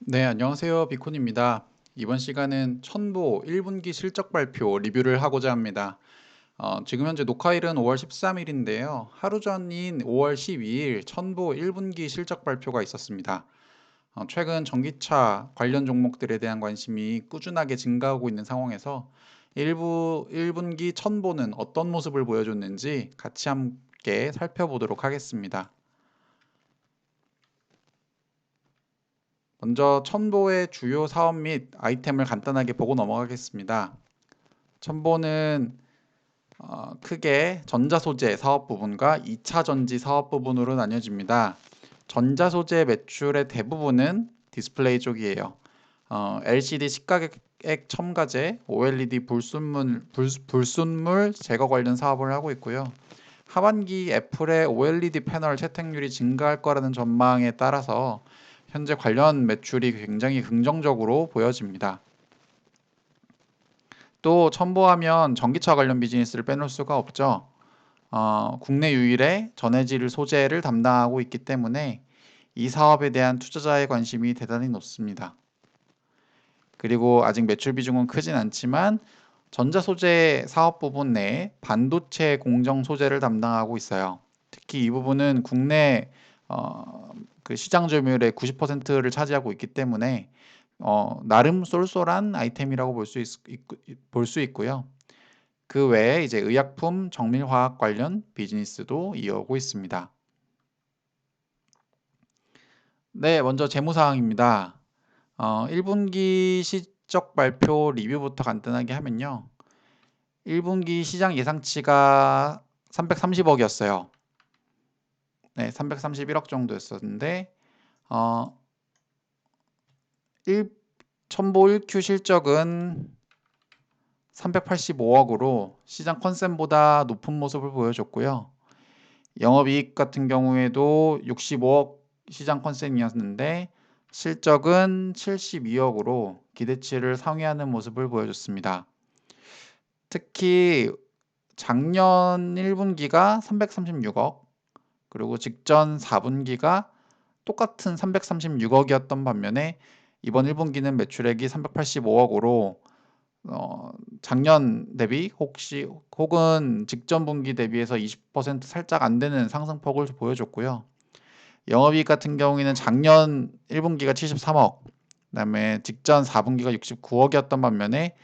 네, 안녕하세요. 비콘입니다. 이번 시간은 첨보 1분기 실적 발표 리뷰를 하고자 합니다. 지금 현재 녹화일은 5월 13일인데요. 하루 전인 5월 12일 첨보 1분기 실적 발표가 있었습니다. 최근 전기차 관련 종목들에 대한 관심이 꾸준하게 증가하고 있는 상황에서 1분기 첨보는 어떤 모습을 보여줬는지 같이 함께 살펴보도록 하겠습니다. 먼저 첨보의 주요 사업 및 아이템을 간단하게 보고 넘어가겠습니다. 첨보는 크게 전자소재 사업 부분과 2차 전지 사업 부분으로 나뉘어집니다. 전자소재 매출의 대부분은 디스플레이 쪽이에요. LCD 시가격 첨가제, OLED 불순물 제거 관련 사업을 하고 있고요. 하반기 애플의 OLED 패널 채택률이 증가할 거라는 전망에 따라서 현재 관련 매출이 굉장히 긍정적으로 보여집니다. 또 첨보하면 전기차 관련 비즈니스를 빼놓을 수가 없죠. 국내 유일의 전해질 소재를 담당하고 있기 때문에 이 사업에 대한 투자자의 관심이 대단히 높습니다. 그리고 아직 매출 비중은 크진 않지만 전자소재 사업 부분 내에 반도체 공정 소재를 담당하고 있어요. 특히 이 부분은 국내 그 시장 점유율의 90%를 차지하고 있기 때문에 나름 쏠쏠한 아이템이라고 볼 수 있고요. 그 외에 이제 의약품, 정밀화학 관련 비즈니스도 이어오고 있습니다. 네, 먼저 재무사항입니다. 1분기 실적 발표 리뷰부터 간단하게 하면요. 1분기 시장 예상치가 330억이었어요. 네, 331억 정도였었는데 어, 첨보 1Q 실적은 385억으로 시장 컨센보다 높은 모습을 보여줬고요. 영업이익 같은 경우에도 65억 시장 컨센이었는데 실적은 72억으로 기대치를 상회하는 모습을 보여줬습니다. 특히 작년 1분기가 336억, 그리고 직전 4분기가 똑같은 336억이었던 반면에 이번 1분기는 매출액이 385억으로 작년 대비 혹은 직전 분기 대비해서 20% 살짝 안 되는 상승폭을 보여줬고요. 영업이익 같은 경우에는 작년 1분기가 73억, 그다음에 직전 4분기가 69억이었던 반면에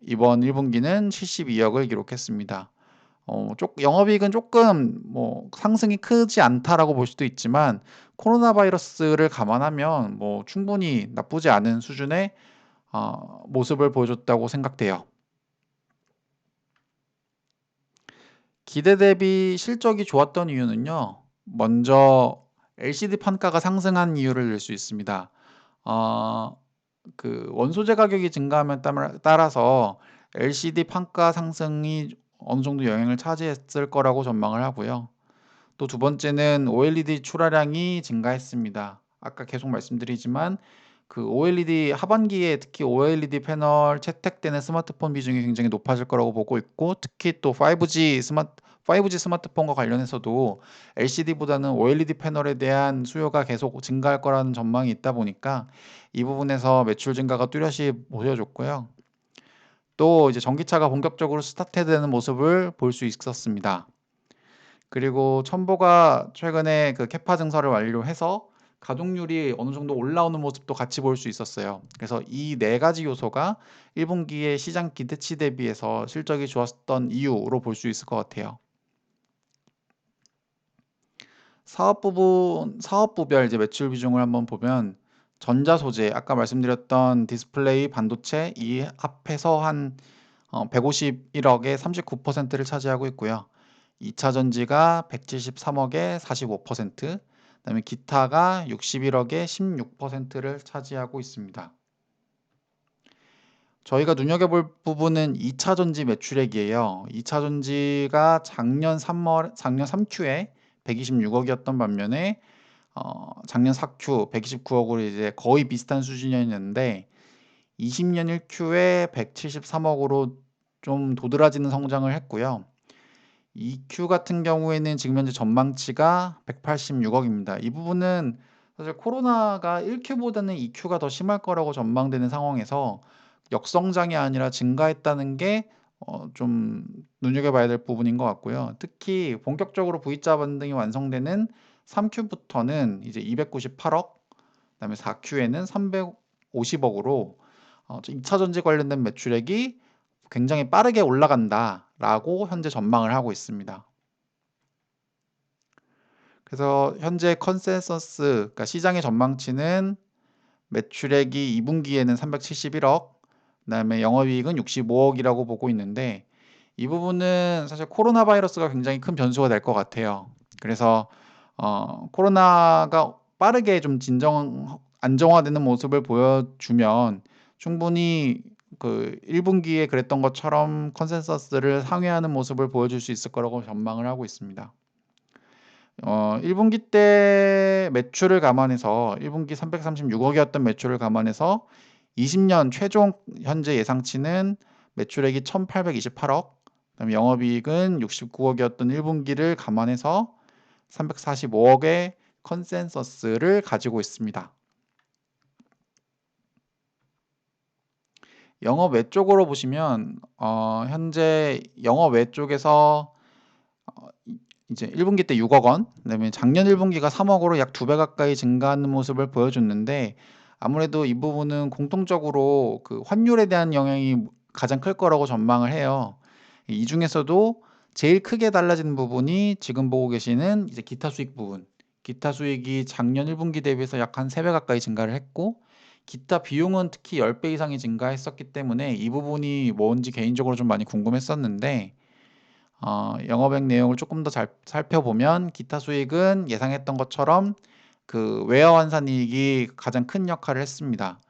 이번 1분기는 72억을 기록했습니다. 영업이익은 조금 상승이 크지 않다라고 볼 수도 있지만 코로나 바이러스를 감안하면 충분히 나쁘지 않은 수준의 모습을 보여줬다고 생각돼요. 기대 대비 실적이 좋았던 이유는요. 먼저 LCD 판가가 상승한 이유를 들 수 있습니다. 어, 그 원소재 가격이 증가함에 따라서 LCD 판가 상승이 어느 정도 영향을 차지했을 거라고 전망을 하고요. 또 두 번째는 OLED 출하량이 증가했습니다. 아까 계속 말씀드리지만 그 OLED 하반기에 특히 OLED 패널 채택되는 스마트폰 비중이 굉장히 높아질 거라고 보고 있고, 특히 또 5G 스마트폰과 관련해서도 LCD보다는 OLED 패널에 대한 수요가 계속 증가할 거라는 전망이 있다 보니까 이 부분에서 매출 증가가 뚜렷이 보여졌고요. 또 이제 전기차가 본격적으로 스타트되는 모습을 볼 수 있었습니다. 그리고 첨보가 최근에 그 캐파 증설을 완료해서 가동률이 어느 정도 올라오는 모습도 같이 볼 수 있었어요. 그래서 이 네 가지 요소가 1분기에 시장 기대치 대비해서 실적이 좋았던 이유로 볼 수 있을 것 같아요. 사업부별 이제 매출 비중을 한번 보면 전자소재, 아까 말씀드렸던 디스플레이, 반도체 이 합해서 한 151억에 39%를 차지하고 있고요. 2차 전지가 173억에 45%, 그다음에 기타가 61억에 16%를 차지하고 있습니다. 저희가 눈여겨볼 부분은 2차 전지 매출액이에요. 2차 전지가 작년 3Q에 126억이었던 반면에 작년 4Q 129억으로 이제 거의 비슷한 수준이었는데 20년 1Q에 173억으로 좀 도드라지는 성장을 했고요. 2Q 같은 경우에는 지금 현재 전망치가 186억입니다. 이 부분은 사실 코로나가 1Q보다는 2Q가 더 심할 거라고 전망되는 상황에서 역성장이 아니라 증가했다는 게 좀 눈여겨봐야 될 부분인 것 같고요. 특히 본격적으로 V자 반등이 완성되는 3Q부터는 이제 298억, 그다음에 4Q에는 350억으로 2차 전지 관련된 매출액이 굉장히 빠르게 올라간다라고 현재 전망을 하고 있습니다. 그래서 현재 컨센서스, 그러니까 시장의 전망치는 매출액이 2분기에는 371억, 그다음에 영업이익은 65억이라고 보고 있는데 이 부분은 사실 코로나 바이러스가 굉장히 큰 변수가 될 것 같아요. 그래서 코로나가 빠르게 좀 안정화되는 모습을 보여주면 충분히 그 1분기에 그랬던 것처럼 컨센서스를 상회하는 모습을 보여줄 수 있을 거라고 전망을 하고 있습니다. 1분기 때 매출을 감안해서 1분기 336억이었던 매출을 감안해서 20년 최종 현재 예상치는 매출액이 1,828억, 그다음에 영업이익은 69억이었던 1분기를 감안해서 345억의 컨센서스를 가지고 있습니다. 영업 외 쪽으로 보시면 현재 영업 외 쪽에서 이제 1분기 때 6억 원, 그다음에 작년 1분기가 3억으로 약 2배 가까이 증가하는 모습을 보여줬는데 아무래도 이 부분은 공통적으로 그 환율에 대한 영향이 가장 클 거라고 전망을 해요. 이 중에서도 제일 크게 달라지는 부분이 지금 보고 계시는 이제 기타 수익 부분. 기타 수익이 작년 1분기 대비해서 약 한 3배 가까이 증가를 했고 기타 비용은 특히 10배 이상이 증가했었기 때문에 이 부분이 뭔지 개인적으로 좀 많이 궁금했었는데 영업액 내용을 조금 더 잘 살펴보면 기타 수익은 예상했던 것처럼 그 외화 환산 이익이 가장 큰 역할을 했습니다.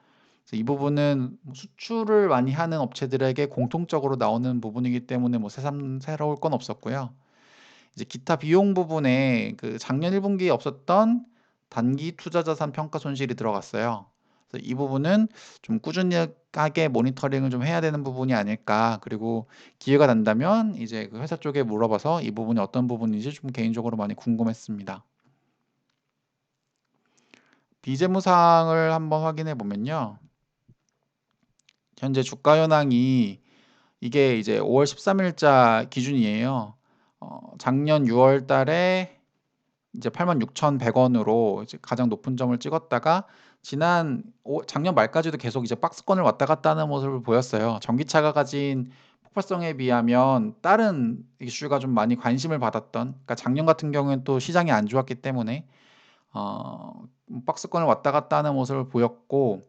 그래서 이 부분은 수출을 많이 하는 업체들에게 공통적으로 나오는 부분이기 때문에 뭐 새로울 건 없었고요. 이제 기타 비용 부분에 그 작년 1분기에 없었던 단기 투자 자산 평가 손실이 들어갔어요. 그래서 이 부분은 좀 꾸준하게 모니터링을 좀 해야 되는 부분이 아닐까. 그리고 기회가 난다면 이제 그 회사 쪽에 물어봐서 이 부분이 어떤 부분인지 좀 개인적으로 많이 궁금했습니다. 비재무상을 한번 확인해 보면요. 현재 주가 현황이 이게 이제 5월 13일자 기준이에요. 작년 6월 달에 이제 86,100원으로 이제 가장 높은 점을 찍었다가 작년 말까지도 계속 이제 박스권을 왔다 갔다 하는 모습을 보였어요. 전기차가 가진 폭발성에 비하면 다른 이슈가 좀 많이 관심을 받았던, 그러니까 작년 같은 경우에는 또 시장이 안 좋았기 때문에 박스권을 왔다 갔다 하는 모습을 보였고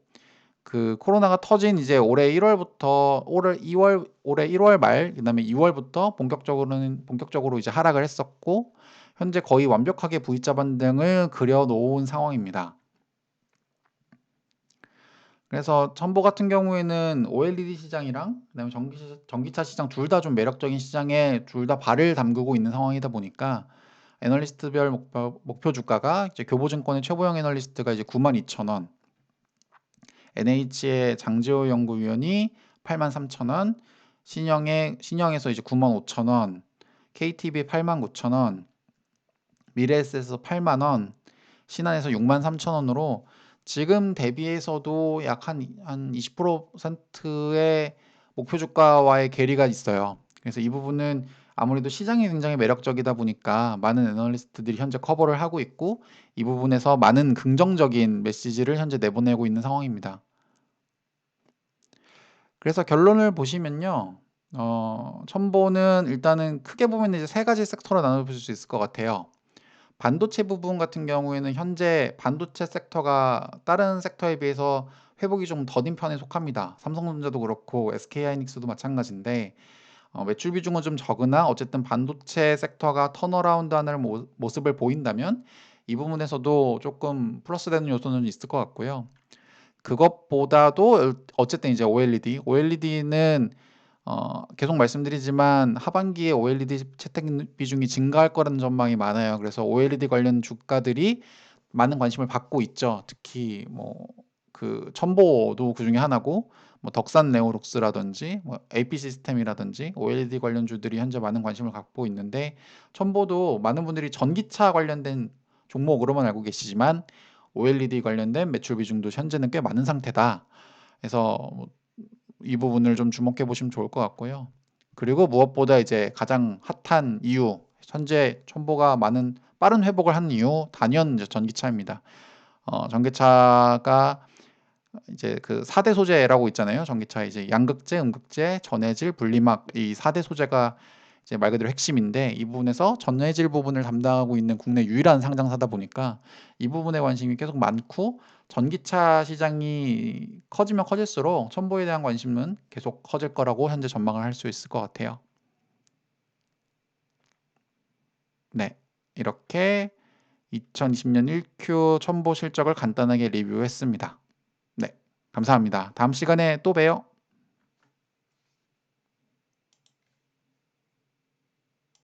그 코로나가 터진 이제 올해 1월부터 올해 1월 말 그다음에 2월부터 본격적으로 이제 하락을 했었고 현재 거의 완벽하게 V자 반등을 그려놓은 상황입니다. 그래서 첨보 같은 경우에는 OLED 시장이랑 그다음에 전기차 시장 둘 다 좀 매력적인 시장에 둘 다 발을 담그고 있는 상황이다 보니까 애널리스트별 목표 주가가 이제 교보증권의 최보영 애널리스트가 이제 92,000원, NH의 장지호 연구위원이 83,000원, 신영에서 이제 95,000원, KTB 89,000원, 미래에셋에서 8만 원, 신한에서 6만 3천 원으로 지금 대비해서도 약 한 20%의 목표 주가와의 괴리가 있어요. 그래서 이 부분은 아무래도 시장이 굉장히 매력적이다 보니까 많은 애널리스트들이 현재 커버를 하고 있고 이 부분에서 많은 긍정적인 메시지를 현재 내보내고 있는 상황입니다. 그래서 결론을 보시면요. 첨보는 일단은 크게 보면 이제 세 가지 섹터로 나눠볼 수 있을 것 같아요. 반도체 부분 같은 경우에는 현재 반도체 섹터가 다른 섹터에 비해서 회복이 좀 더딘 편에 속합니다. 삼성전자도 그렇고 SK하이닉스도 마찬가지인데 매출 비중은 좀 적으나 어쨌든 반도체 섹터가 턴어라운드하는 모습을 보인다면 이 부분에서도 조금 플러스되는 요소는 있을 것 같고요. 그것보다도 어쨌든 이제 OLED는 계속 말씀드리지만 하반기에 OLED 채택 비중이 증가할 거라는 전망이 많아요. 그래서 OLED 관련 주가들이 많은 관심을 받고 있죠. 특히 뭐 그 첨보도 그 중에 하나고 뭐 덕산 네오룩스라든지 뭐 AP 시스템이라든지 OLED 관련주들이 현재 많은 관심을 갖고 있는데 첨보도 많은 분들이 전기차 관련된 종목으로만 알고 계시지만 OLED 관련된 매출 비중도 현재는 꽤 많은 상태다. 그래서 이 부분을 좀 주목해 보시면 좋을 것 같고요. 그리고 무엇보다 이제 가장 핫한 이유, 현재 첨보가 많은 빠른 회복을 하는 이유, 단연 이제 전기차입니다. 전기차가 이제 그 4대 소재라고 있잖아요. 전기차 이제 양극재, 음극재, 전해질, 분리막 이 4대 소재가 이제 말 그대로 핵심인데 이 부분에서 전해질 부분을 담당하고 있는 국내 유일한 상장사다 보니까 이 부분에 관심이 계속 많고 전기차 시장이 커지면 커질수록 첨보에 대한 관심은 계속 커질 거라고 현재 전망을 할 수 있을 것 같아요. 네. 이렇게 2020년 1Q 첨보 실적을 간단하게 리뷰했습니다. 네. 감사합니다. 다음 시간에 또 봬요.